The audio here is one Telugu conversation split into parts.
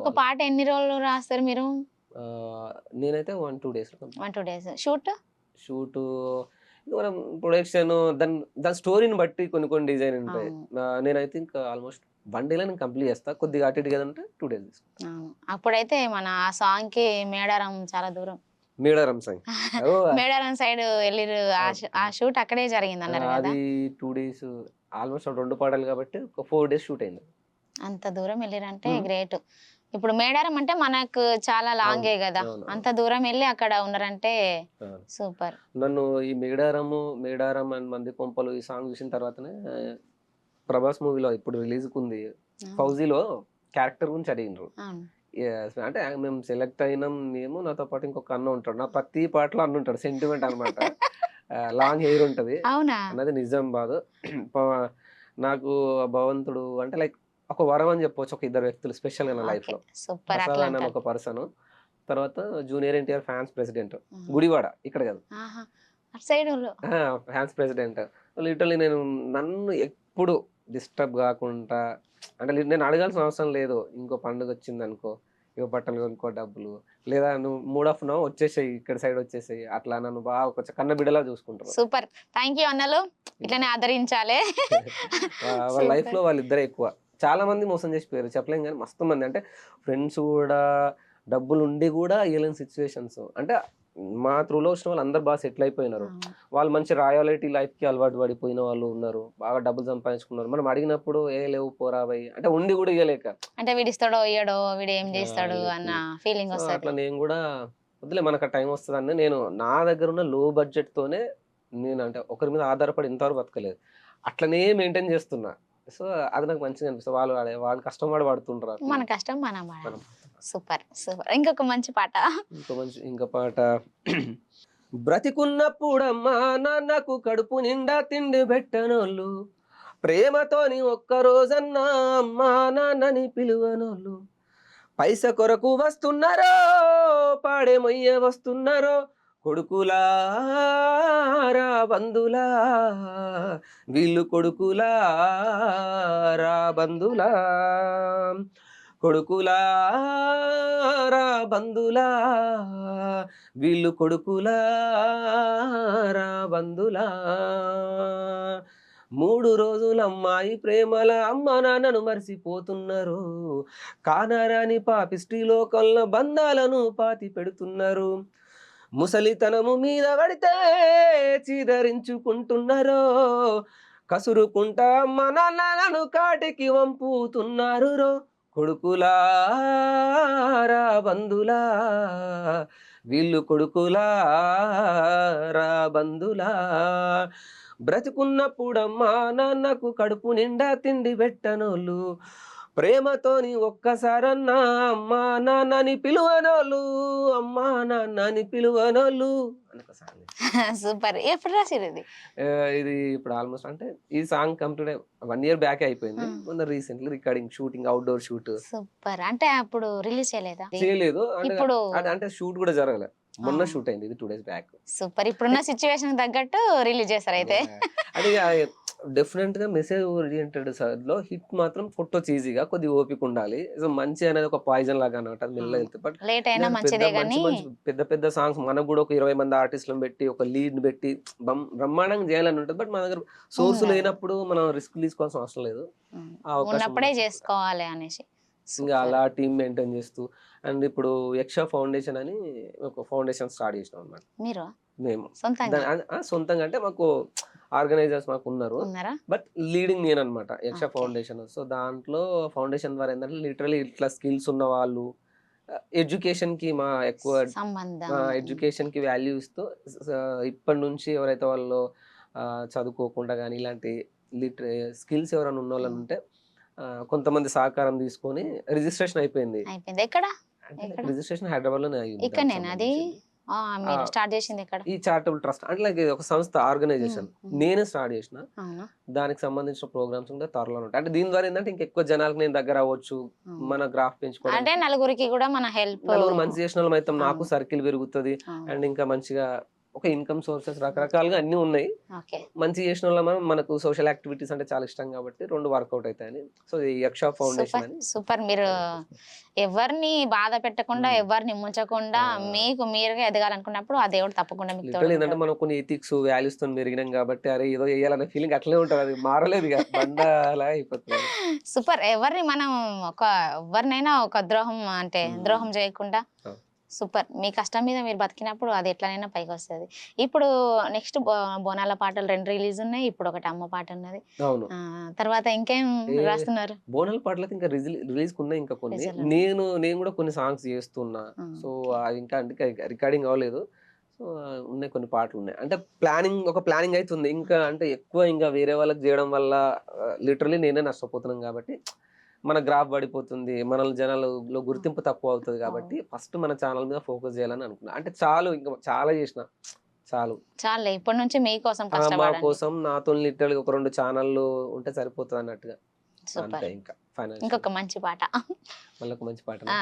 ఒక పాట ఎన్ని రోజులు రాస్తారు మీరు? నేనైతే 1-2 డేస్. 1-2 డేస్. షూట్? షూటు మనం ప్రొడక్షన్ దాని స్టోరీని బట్టి కొన్ని కొన్ని డిజైన్ ఉంటాయి. నేనైతే ఇంకా ఆల్మోస్ట్ 1 డేలో నేను కంప్లీట్ చేస్తా. కొద్దిగా అటు ఇటు కదంటే 2 డేస్ తీసుకుంటా. అప్పుడైతే మన ఆ సాంగ్‌కి మేడారం చాలా దూరం. మేడారం సాంగ్. మేడారం సైడ్ వెళ్ళిరు. ఆ షూట్ అక్కడే జరిగిందన్నారు కదా! అది 2 డేస్ ఆల్మోస్ట్ 2 పాటలు కాబట్టి ఒక 4 డేస్ షూట్ అయింది. అంత దూరం వెళ్ళిరంటే గ్రేట్. ఇప్పుడు మేడారం అంటే మనకు చాలా లాంగే కదా! అంత దూరం వెళ్ళి అక్కడ ఉన్నారంటే సూపర్. నన్ను ఈ మేడారం అండ్ మంది కొంపలు ఈ సాంగ్ చూసిన తర్వాతనే ప్రభాస్ మూవీలో ఇప్పుడు రిలీజ్‌కి ఉంది. ఫౌజీలో క్యారెక్టర్ గురించి అడిగినారు. అంటే మేము సెలెక్ట్ అయినాం. మేము నాతో పాటు ఇంకొక అన్న ఉంటాడు. నా ప్రతి పాటలో అన్న ఉంటాడు. సెంటిమెంట్ అనమాట. లాంగ్ హెయిర్ ఉంటది. అవునా? అన్నది నిజం బాదు. నాకు భగవంతుడు అంటే లైక్ ఒక వరం అని చెప్పొచ్చు. ఒక ఇద్దరు వ్యక్తులు స్పెషల్‌గా నా లైఫ్‌లో. సూపర్. ప్రసాద్ అన్న ఒక పర్సన్. తర్వాత junior NTR fans president. Gudivada ఇక్కడ కాదు. అటు సైడ్ ఫ్యాన్స్ ప్రెసిడెంట్. లిటరల్లీ నన్ను ఎప్పుడు డిస్టర్బ్ కాకుండా అంటే నేను అడగాల్సిన అవసరం లేదు. ఇంకో పండుగ వచ్చిందనుకో, ఇగో బట్టలు కొనుక్కో డబ్బులు, లేదా నువ్వు మూడ్ ఆఫ్ ఉన్నావు వచ్చేసేయి, ఇక్కడ సైడ్ వచ్చేసేయి, అట్లా నన్ను బాగా ఒక కన్న బిడ్డలా చూసుకుంటారు. సూపర్. థ్యాంక్ యూ అన్నలు. ఇట్లనే ఆదరించాలి. వాళ్ళ లైఫ్ లో వాళ్ళిద్దరే ఎక్కువ. చాలా మంది మోసం చేసిపోయారు చెప్పలేం కానీ మస్తు మంది. అంటే ఫ్రెండ్స్ కూడా డబ్బులు ఉండి కూడా ఇవ్వలేని సిచ్యువేషన్స్. అంటే మా త్రూలో వచ్చిన వాళ్ళు అందరు బాగా సెటిల్ అయిపోయినారు. వాళ్ళు మంచి రాయాలిటీ లైఫ్కి అలవాటు పడిపోయిన వాళ్ళు ఉన్నారు. బాగా డబ్బులు సంపాదించుకున్నారు. మనం అడిగినప్పుడు ఏ లేవు పోరా బై అంటే ఉండి కూడా ఇవ్వలేక అంటే వీడిస్తాడో ఇయ్యడో వీడు ఏం చేస్తాడు అన్న ఫీలింగ్ వస్తుంది. అట్లా నేను కూడా వద్దులే మనకు టైం వస్తుందని నేను నా దగ్గర ఉన్న లో బడ్జెట్ తోనే నేను అంటే ఒకరి మీద ఆధారపడి ఇంతవరకు బతకలేదు. అట్లనే మెయింటైన్ చేస్తున్నా. సో అది నాకు మంచిగా అనిపిస్తుంది. వాళ్ళు కష్టం పడుతుంటారు. మన కష్టం మనం. Super super. ఇంకొక మంచి పాట. ఇంకో పాట బ్రతికున్నప్పుడమ్మా నాన్నకు కడుపు నిండా తిండి పెట్టనోళ్ళు, ప్రేమతోని ఒక్క రోజన్నా అమ్మా నాన్నని పిలువనోళ్ళు, పైస కొరకు వస్తున్నారో పాడే మొయ్య వస్తున్నారో, కొడుకులారా బంధులా వీళ్ళు కొడుకులారా బంధులా, కొడుకులారా బంధులా వీళ్ళు కొడుకులారా బంధులా, 3 రోజుల అమ్మాయి ప్రేమల అమ్మ నాన్నను మర్చిపోతున్నారు, కానరాని పాపిష్టి లోకంలో బంధాలను పాతి పెడుతున్నారు, ముసలితనము మీద పడితే చీదరించుకుంటున్నారో, కసురుకుంటా అమ్మ నాన్నలను కాటికి వంపుతున్నారు రో, కొడుకులారా బంధులా వీళ్ళు కొడుకులారా బంధులా, బ్రతుకున్నప్పుడమ్మా నాన్నకు కడుపు నిండా తిండి పెట్టనోళ్ళు, ప్రేమతోని ఒక్కసారన్నా అమ్మా నాన్నని పిలువనోళ్ళు, అమ్మా నాన్నని పిలువనోళ్ళు అని ఒక సాంగ్. సూపర్. ఎప్పుడు రాసిరు ఇది? ఇది ఇప్పుడు ఆల్మోస్ట్ అంటే ఈ సాంగ్ కంప్లీట్ 1 ఇయర్ బ్యాక్ అయిపోయింది. మొన్న recently recording shooting outdoor shoot. Super. అంటే అప్పుడు రిలీజ్ చేయలేదా? చేయలేదు. ఇప్పుడు అంటే షూట్ కూడా జరగలేదు. మొన్న షూట్ అయింది. ఇది 2 డేస్ బ్యాక్. సూపర్. ఇప్పుడున్న సిచ్యువేషన్ తగ్గట్టు రిలీజ్ చేస్తారు అయితే. అది డెఫినెట్ గా మెసేజ్ ఓరియంటెడ్ లో హిట్ మాత్రం కొట్టొచ్చు ఈజీగా. కొద్దిగా ఓపిక ఉండాలి. మంచి అనేది ఒక పాయిజన్ లాగా అనమాట. మెల్లగా వెళ్తే బట్ లేట్ అయినా మంచిదే గానీ పెద్ద పెద్ద సాంగ్స్ మనకు కూడా ఒక 20 మంది ఆర్టిస్టులను పెట్టి ఒక లీడ్ పెట్టి బ్రహ్మాండంగా చేయాలని ఉంటుంది. బట్ మన దగ్గర సోర్స్ లేనప్పుడు మనం రిస్క్ తీసుకోవాల్సిన అవసరం లేదు. ఉన్నప్పుడే చేసుకోవాలి అనేసి ఇంకా అలా టీమ్ మెయింటైన్ చేస్తూ అండ్ ఇప్పుడు యక్ష ఫౌండేషన్ అని ఒక ఫౌండేషన్ స్టార్ట్ చేసినాం అన్నమాట. మేము సొంతంగా అంటే మాకు ఆర్గనైజర్స్ మాకు ఉన్నారు. బట్ లీడింగ్ నేను అనమాట యక్ష ఫౌండేషన్. సో దాంట్లో ఫౌండేషన్ ద్వారా ఏంటంటే లిటరలీ ఇట్లా స్కిల్స్ ఉన్న వాళ్ళు ఎడ్యుకేషన్ కి మా ఎక్కువ ఎడ్యుకేషన్ కి వాల్యూ ఇస్తూ ఇప్పటి నుంచి ఎవరైతే వాళ్ళు చదువుకోకుండా కానీ ఇలాంటి స్కిల్స్ ఎవరైనా ఉన్న వాళ్ళని ఉంటే కొంతమంది సహకారం తీసుకొని రిజిస్ట్రేషన్ అయిపోయింది. రిజిస్ట్రేషన్ హైదరాబాద్ లోనే అయింది. స్టార్ట్ చేసింది ఇక్కడ ఈ చారిటబుల్ ట్రస్ట్ అంటే ఒక సంస్థ ఆర్గనైజేషన్ నేనే స్టార్ట్ చేసిన. దానికి సంబంధించిన ప్రోగ్రామ్స్ ఉంటే త్వరలో ఉంటాయి. అంటే దీని ద్వారా ఏంటంటే ఇంకెక్కువ జనాలకు నేను దగ్గర అవ్వచ్చు. మన గ్రాఫ్ పెంచుకోవడం అంటే నలుగురికి కూడా మన హెల్ప్ నలుగురు మంచి చేసిన వాళ్ళం అయితే నాకు సర్కిల్ పెరుగుతుంది అండ్ ఇంకా మంచిగా ఒక ఇన్కమ్ సోర్సెస్ రకరకాలుగా అన్ని ఉన్నాయి. ఓకే మంచి చేసిన వాళ్ళ మనకు సోషల్ యాక్టివిటీస్ అంటే చాలా ఇష్టం కాబట్టి 2 వర్కౌట్ అవుతాయని సో ఈ యక్ష ఫౌండేషన్ సూపర్ అని సూపర్ మీరు ఎవరిని బాధ పెట్టకుండా ఎవరిని ముంచకుండా మీకు మీరుగా ఎదగాలనుకున్నప్పుడు ఆ దేవుడు తప్పకుండా మీకు లిటరల్ ఏంటంటే తోడుంటాడు. మనం కొన్ని ఎథిక్స్ వాల్యూస్ తో పెరిగినాం కాబట్టి అరే ఏదో చేయాలనే ఫీలింగ్ అట్లే ఉంటది, అది మారలేదు ఇక బండలా అయిపోతుంది. సూపర్ ఎవరిని మనం ఒక ఎవరినైనా ఒక ద్రోహం అంటే ద్రోహం చేయకుండా అవును. సూపర్ మీ కష్టం మీద మీరు బతికినప్పుడు అది ఎట్లనైనా పైకి వస్తుంది. ఇప్పుడు నెక్స్ట్ బోనాల పాటలు 2 రిలీజ్ ఉన్నాయి, ఇప్పుడు ఒకటి అమ్మ పాట ఉన్నది. అవును. తర్వాత ఇంకేం ఏ రాస్తున్నారు? బోనాల పాటలకి ఇంకా రిలీజ్ ఉన్నాయి ఇంకా కొన్ని. Rizal ఉన్నాయి. నేను కూడా కొన్ని సాంగ్స్ చేస్తున్నా. సో అవి ఇంకా అంటే రికార్డింగ్ అవ్వలేదు. సో ఉన్నాయి, కొన్ని పాటలు ఉన్నాయి. అంటే ఒక ప్లానింగ్ అవుతుంది. ఇంకా అంటే ఎక్కువ ఇంకా వేరే వాళ్ళకి చేయడం వల్ల లిటరలీ నేనే నష్టపోతున్నాను కాబట్టి మన గ్రాఫ్ పడిపోతుంది, మనల్ని జనాలలో గుర్తింపు తక్కువ అవుతుంది కాబట్టి ఫస్ట్ మన ఛానల్ మీద ఫోకస్ చేయాలని అనుకున్నా. అంటే చాలు ఇంకా చాలా చేసిన చాలు చాలే ఇప్పటి నుంచి మీకోసం మా కష్టపడండి. కోసం నాతో లిటరల్ ఒక 2 ఛానళ్ళు ఉంటే సరిపోతుంది అన్నట్టుగా సూపర్ అంతే. ఇంకా ఫైనల్ ఇంకొక మంచి పాట. మళ్ళీ ఒక మంచి పాట ఆ.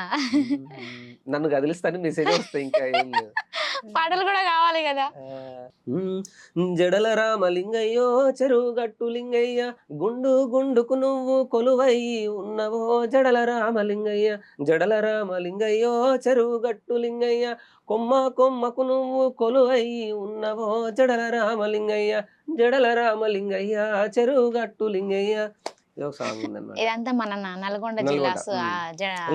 నన్ను కదిలిస్తాను మెసేజ్ వస్తాయి, ఇంకా ఏం లేదు. పాటలు కూడా కావాలి కదా. జడల రామలింగయ్యో చెరువు గట్టు లింగయ్య, గుండు గుండుకు నువ్వు కొలువై ఉన్నవో జడల రామలింగయ్య, జడల రామలింగయ్యో చెరువు గట్టు లింగయ్య, కొమ్మ కొమ్మకు నువ్వు కొలువై ఉన్నవో జడల రామలింగయ్య, జడల రామలింగయ్య చెరువు గట్టు లింగయ్య. ఇది ఒక సాంగ్ ఉందన్నమాట. ఇదంతా మన నల్గొండ జిల్లా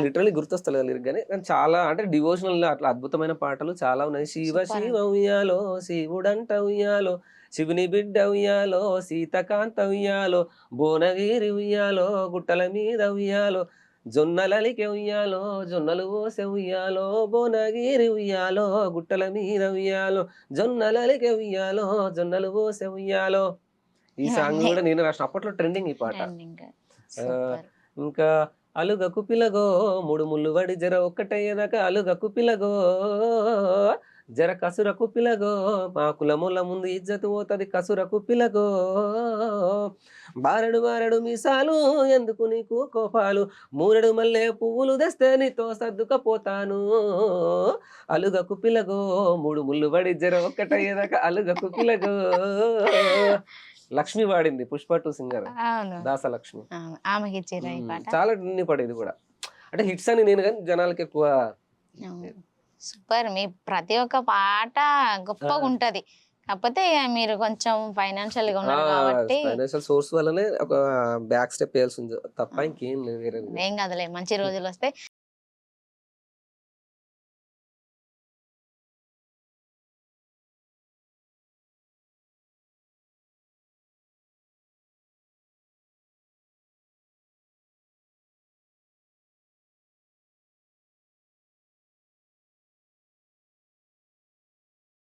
లిటరలీ గుర్తొస్తలేదు లిరిక్ కానీ చాలా అంటే డివోషనల్ అట్లా అద్భుతమైన పాటలు చాలా ఉన్నాయి. శివ శివ ఉయ్యాలో శివుడంట ఉయ్యాలో, శివుని బిడ్డ ఉయ్యాలో సీతకాంత ఉయ్యాలో, భువనగిరి ఉయ్యాలో గుట్టల మీద ఉయ్యాలో, జొన్నలలికి ఉయ్యాలో జొన్నలు పోసే ఉయ్యాలో, భువనగిరి ఉయ్యాలో గుట్టల మీద ఉయ్యాలో, జొన్నలలికి ఉయ్యాలో జొన్నలు పోసే ఉయ్యాలో. ఈ సాంగ్ కూడా నేను రాసిన, అప్పట్లో ట్రెండింగ్ ఈ పాట. ఇంకా అలుగకు పిలగో 3 ముళ్ళు వడి జర ఒక్కటయ్యేదాక అలుగకు పిలగో, జర కసురకు పిలగో, మా కులముల ముందు ఇజ్జతు పోతది కసురకు పిలగో, బారెడు బారెడు మీసాలు ఎందుకు నీకు కోపాలు, మూరెడు మల్లె పువ్వులు తెస్తే నీతో సర్దుకపోతాను, అలుగకు పిలగో 3 ముళ్ళు వడి జర ఒక్కటయ్యేదాక అలుగకు పిలగో. లక్ష్మి వాడింది, పుష్ప 2 సింగర్ దాసలక్ష్మి. ఆమెకి ఇచ్చిరా ఈ పాట. చాలా పడేది కూడా, అంటే హిట్స్ అని నేను కానీ జనాలకి ఎక్కువ. సూపర్ మీ ప్రతి ఒక్క పాట గొప్పగా ఉంటది. కాకపోతే మీరు కొంచెం ఫైనాన్షియల్ గా ఉన్నారు కాబట్టి ఫైనాన్షియల్ సోర్స్ వల్లనే ఒక బ్యాక్ స్టెప్ వేయాల్సి ఉంది తప్ప ఇంకేం లేదు. ఏం కాదులే, మంచి రోజులు వస్తాయి.